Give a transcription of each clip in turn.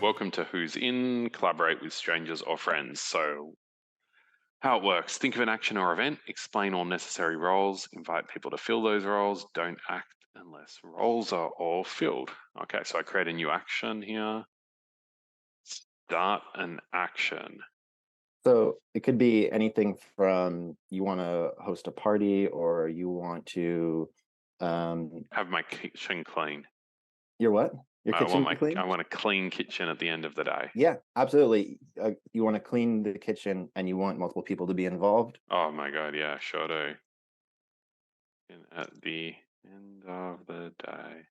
Welcome to Who's In, collaborate with strangers or friends. So how it works, think of an action or event, explain all necessary roles, invite people to fill those roles, don't act unless roles are all filled. Okay, so I create a new action here. Start an action. So it could be anything from you want to host a party or you want to Have my kitchen clean. your what? Your kitchen I clean? want a clean kitchen at the end of the day. Yeah, absolutely. You want to clean the kitchen and you want multiple people to be involved. Oh my God, yeah, sure do. And at the end of the day,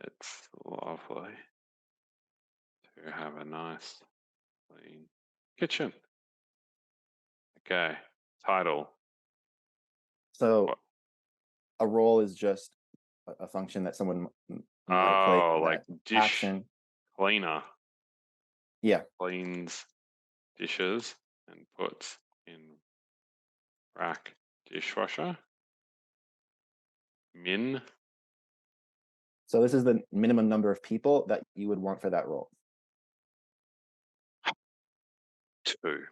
it's lovely to have a nice clean kitchen. Okay, title. So What? a role is just a function that someone might play Oh, for like that dish action. cleaner Yeah. cleans dishes and puts in rack dishwasher. Min So this is the minimum number of people that you would want for that role. 2.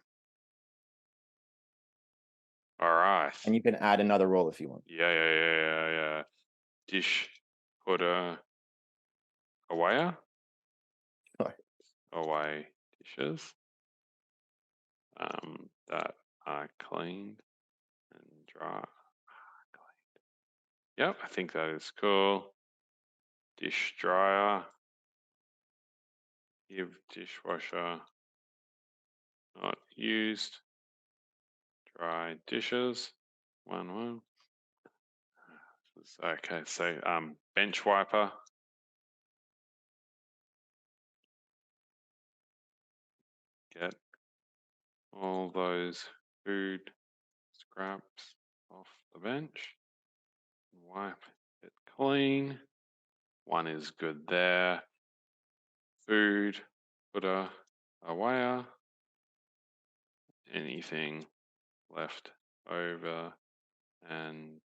All right. And you can add another role if you want. Yeah. Dish putter awayer. Away dishes that are cleaned and dry. Yep, I think that is cool. Dish dryer. Give dishwasher not used. Dry dishes. One. Okay, so bench wiper. Get all those food scraps off the bench. Wipe it clean. 1 is good there. Food, putter away. Anything left over and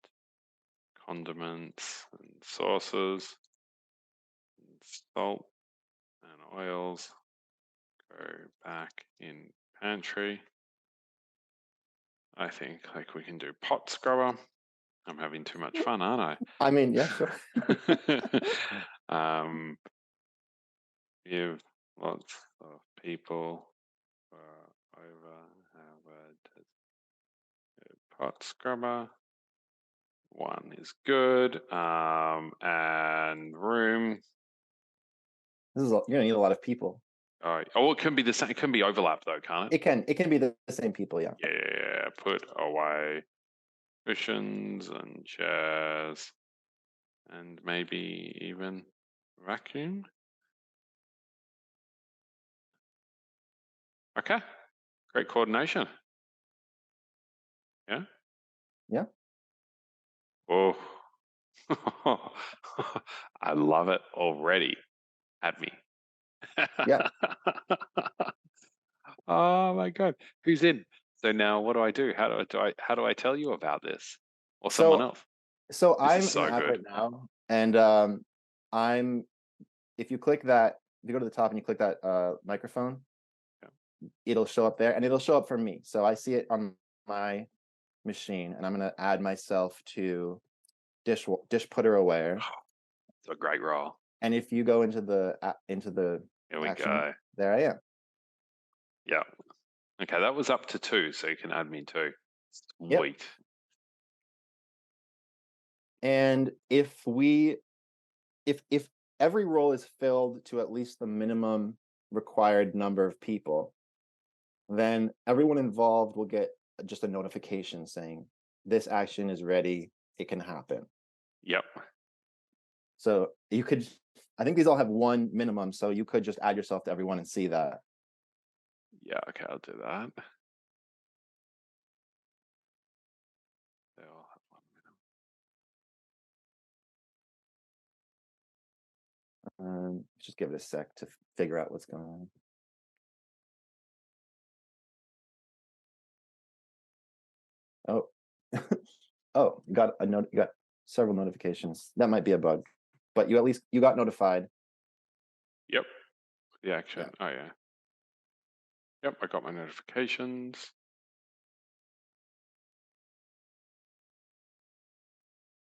condiments and sauces and salt and oils go back in pantry. I think like we can do pot scrubber. I'm having too much fun, aren't I mean, yeah, sure. I? Give lots of people over have a pot scrubber. 1 is good. And room. You're gonna need a lot of people. Oh, it can be the same. It can be overlap though, can't it? It can be the same people, yeah. Yeah. Put away cushions and chairs, and maybe even vacuum. Okay, great coordination. Yeah. Yeah. Oh, I love it already. At me. Yeah. Oh my God, who's in? So now what do? How do I tell you about this or someone So else? so This is I'm in the so app good. right now, and I'm if you click that, if you go to the top and you click that microphone, Yeah. it'll show up there, and it'll show up for me. So I see it on my machine, and I'm gonna add myself to dish putter aware. It's a great role. And if you go into the Here we action, go. there I am. Yeah. Okay, that was up to 2, so you can add me too. Yep. Sweet. And if every role is filled to at least the minimum required number of people, then everyone involved will get just a notification saying this action is ready, it can happen. Yep. So you could, I think these all have 1 minimum, so you could just add yourself to everyone and see that. Yeah. Okay, I'll do that. They all have 1 minute. Just give it a sec to figure out what's going on. Oh, oh, you got a note. You got several notifications. That might be a bug, but you at least you got notified. Yep. The action. Yeah. Oh yeah. Yep, I got my notifications.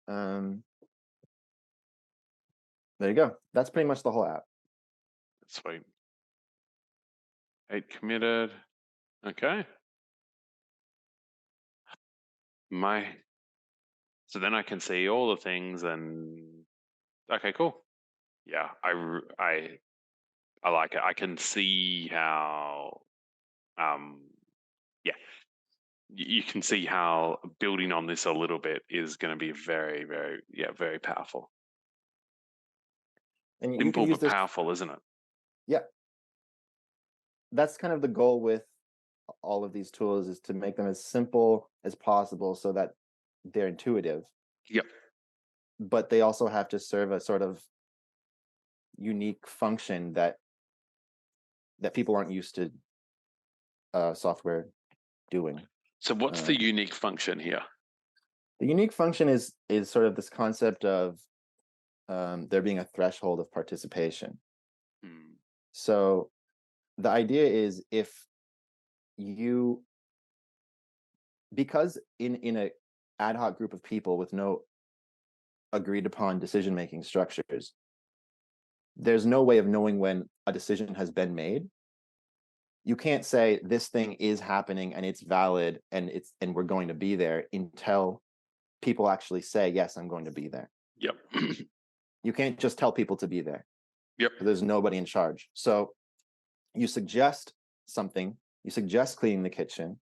There you go. That's pretty much the whole app. Sweet. 8 committed. Okay. So then I can see all the things and okay, cool. Yeah, I like it. I can see how yeah, you can see how building on this a little bit is going to be very, very, very powerful. And you can Simple use but this. powerful, isn't it? Yeah, that's kind of the goal with all of these tools, is to make them as simple as possible so that they're intuitive, Yep. but they also have to serve a sort of unique function that people aren't used to software doing. So what's the unique function here? The unique function is sort of this concept of there being a threshold of participation. Hmm. So the idea is, if you, because in a ad hoc group of people with no agreed upon decision making structures, there's no way of knowing when a decision has been made. You can't say this thing is happening and it's valid and we're going to be there until people actually say, yes, I'm going to be there. Yep. You can't just tell people to be there. Yep. There's nobody in charge. So you suggest something, you suggest cleaning the kitchen,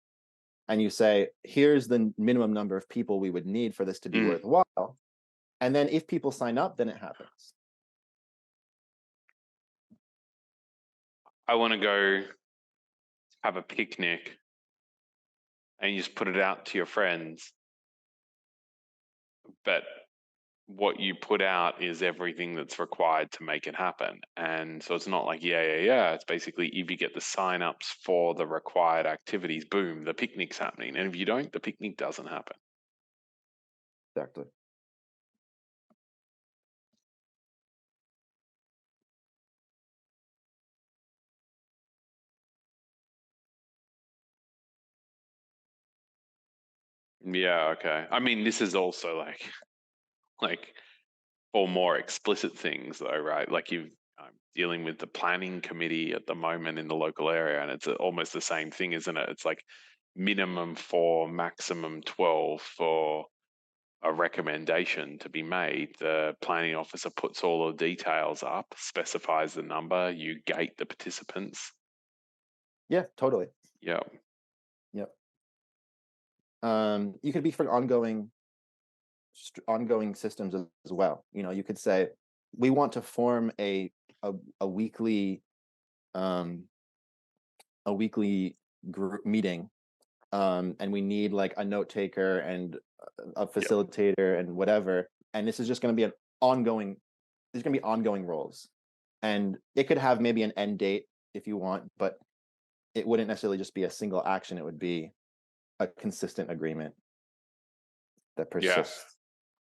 and you say, here's the minimum number of people we would need for this to be worthwhile. And then if people sign up, then it happens. I want to go have a picnic and you just put it out to your friends. But what you put out is everything that's required to make it happen. And so it's not like, yeah. It's basically, if you get the signups for the required activities, boom, the picnic's happening. And if you don't, the picnic doesn't happen. Exactly. Yeah, okay. I mean, this is also like for more explicit things though, right? Like I'm dealing with the planning committee at the moment in the local area, and it's almost the same thing, isn't it? It's like minimum 4, maximum 12 for a recommendation to be made. The planning officer puts all the details up, specifies the number, you gate the participants. Yeah, totally. Yeah. Yep. You could be for ongoing systems as well. You could say, we want to form a weekly group meeting, and we need like a note taker and a facilitator and whatever, and this is just going to be an ongoing there's going to be ongoing roles, and it could have maybe an end date if you want, but it wouldn't necessarily just be a single action. It would be a consistent agreement that Yeah. persists.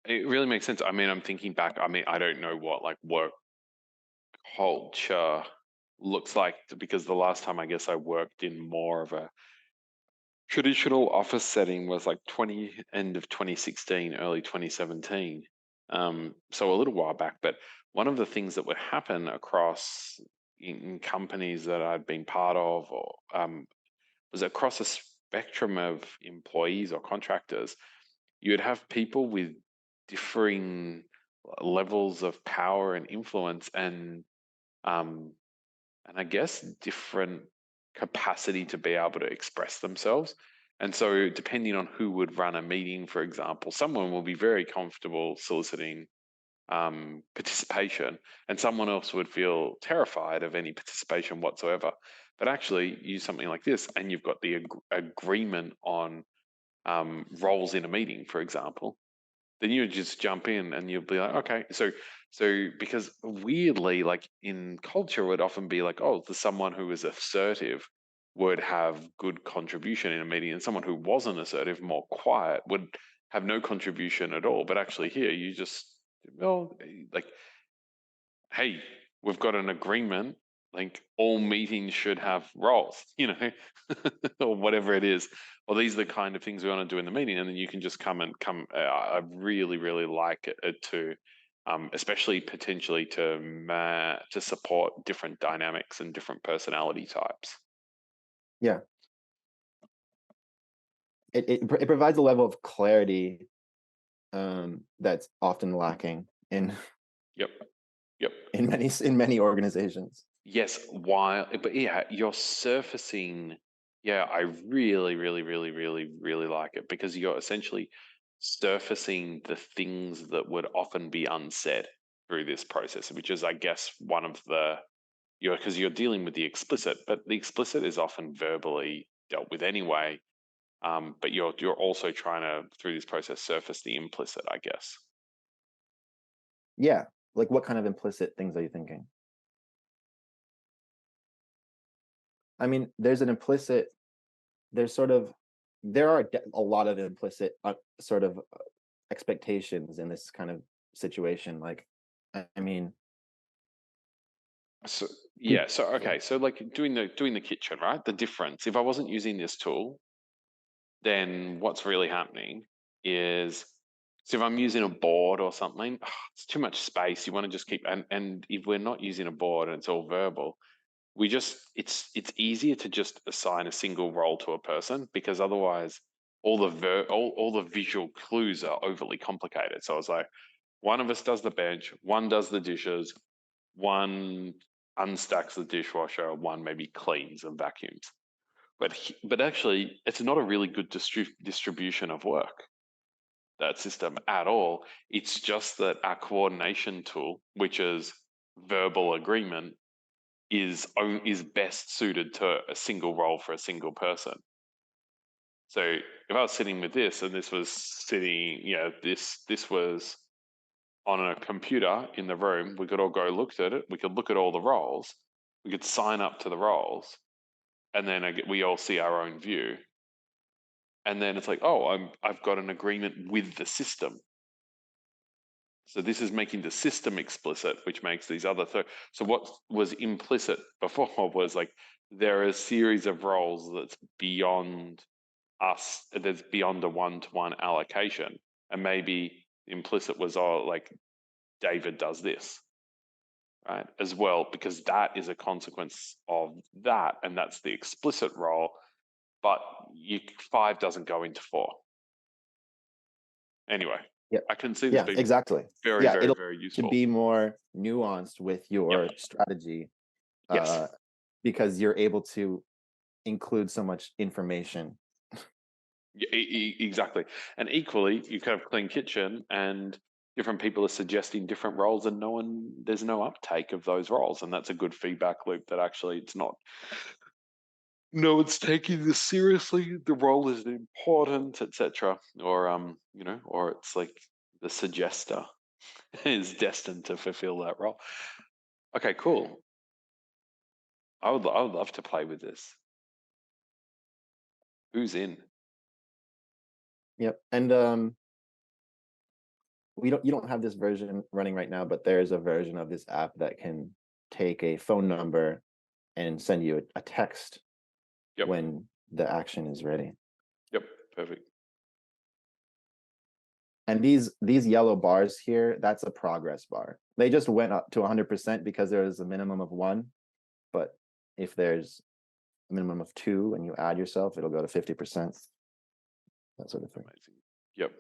It really makes sense. I mean, I'm thinking back, I mean, I don't know what like work culture looks like, because the last time I guess I worked in more of a traditional office setting was like end of 2016, early 2017. So a little while back. But one of the things that would happen across in companies that I'd been part of, or was across a spectrum of employees or contractors, you would have people with differing levels of power and influence, um, and I guess different capacity to be able to express themselves. And so, depending on who would run a meeting, for example, someone will be very comfortable soliciting participation, and someone else would feel terrified of any participation whatsoever. But actually, use something like this, and you've got the agreement on roles in a meeting, for example, then you would just jump in and you'll be like, okay, so because weirdly, like in culture, would often be like, oh, there's someone who is assertive would have good contribution in a meeting, and someone who wasn't assertive, more quiet, would have no contribution at all. But actually, here you just, well, like, hey, we've got an agreement. like all meetings should have roles, or whatever it is. Or these are the kind of things we want to do in the meeting, and then you can just come. I really, really like it to, especially potentially to support different dynamics and different personality types. Yeah, it provides a level of clarity that's often lacking in Yep. Yep. in many organizations. Yes, while but yeah, you're surfacing. Yeah, I really, really, really, really, really like it because you're essentially surfacing the things that would often be unsaid through this process, which is, I guess, one of the because you're dealing with the explicit, but the explicit is often verbally dealt with anyway. But you're also trying to through this process surface the implicit, I guess. Yeah, like what kind of implicit things are you thinking? I mean, there's sort of there are a lot of implicit sort of expectations in this kind of situation. Like, I mean, So peop yeah, so yeah, okay, so like doing the kitchen, right? The difference, if I wasn't using this tool, then what's really happening is, so if I'm using a board or something, it's too much space. You want to just keep, and if we're not using a board and it's all verbal, we just it's easier to just assign a single role to a person because otherwise all the visual clues are overly complicated. So it's like one of us does the bench, one does the dishes, one unstacks the dishwasher, one maybe cleans and vacuums. But actually, it's not a really good distribution of work, that system at all. It's just that our coordination tool, which is verbal agreement, is best suited to a single role for a single person. So if I was sitting with this and this was sitting, this was on a computer in the room, we could all go look at it. We could look at all the roles. We could sign up to the roles, and then we all see our own view. And then it's like, oh, I've got an agreement with the system. So this is making the system explicit, which makes these other so what was implicit before was like there are a series of roles that's beyond us, that's beyond a one-to-one allocation. And maybe implicit was, oh, like David does this, right? As well, because that is a consequence of that, and that's the explicit role. But five doesn't go into four. Anyway, yeah, I can see this yeah, being exactly. very, Yeah, very, it'll very to useful. be more nuanced with Yep. your strategy, Yes. uh, because you're able to include so much information. Exactly. And equally, you could have a clean kitchen and different people are suggesting different roles and there's no uptake of those roles. And that's a good feedback loop that actually it's not, no, it's taking this seriously. The role is important, etc. Or, or it's like the suggester is destined to fulfill that role. Okay, cool. I would love to play with this. Who's in? Yep, and you don't have this version running right now, but there's a version of this app that can take a phone number and send you a text Yep. when the action is ready. Yep. Perfect. And these yellow bars here, that's a progress bar. They just went up to 100% because there is a minimum of 1, but if there's a minimum of 2 and you add yourself, it'll go to 50%. That sort of thing. Amazing. Yep.